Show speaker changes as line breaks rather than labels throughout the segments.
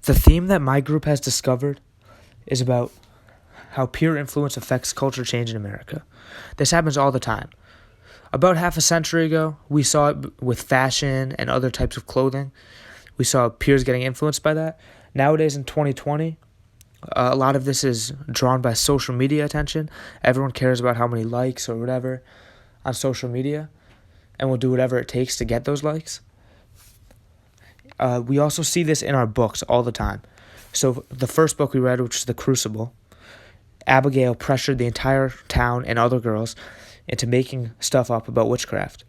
The theme that my group has discovered is about how peer influence affects culture change in America. This happens all the time. About half a century ago, we saw it with fashion and other types of clothing. We saw peers getting influenced by that. Nowadays in 2020, a lot of this is drawn by social media attention. Everyone cares about how many likes or whatever on social media and will do whatever it takes to get those likes. We also see this in our books all the time. So the first book we read, which is The Crucible, Abigail pressured the entire town and other girls into making stuff up about witchcraft.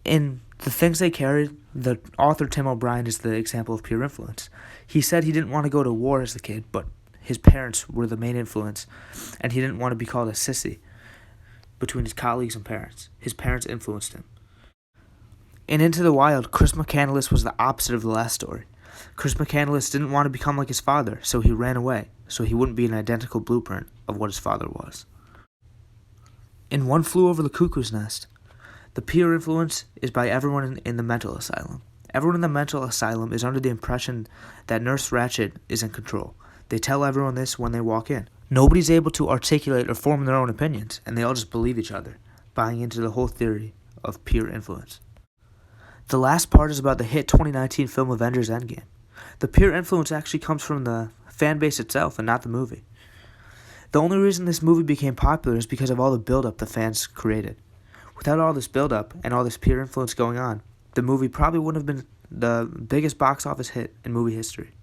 In the things they carried, the author Tim O'Brien is the example of peer influence. He said he didn't want to go to war as a kid, but his parents were the main influence, and he didn't want to be called a sissy between his colleagues and parents. His parents influenced him. In Into the Wild, Chris McCandless was the opposite of the last story. Chris McCandless didn't want to become like his father, so he ran away, so he wouldn't be an identical blueprint of what his father was. In One Flew Over the Cuckoo's Nest, the peer influence is by everyone in the mental asylum. Everyone in the mental asylum is under the impression that Nurse Ratched is in control. They tell everyone this when they walk in. Nobody's able to articulate or form their own opinions, and they all just believe each other, buying into the whole theory of peer influence. The last part is about the hit 2019 film Avengers Endgame. The peer influence actually comes from the fan base itself and not the movie. The only reason this movie became popular is because of all the build-up the fans created. Without all this build-up and all this peer influence going on, the movie probably wouldn't have been the biggest box office hit in movie history.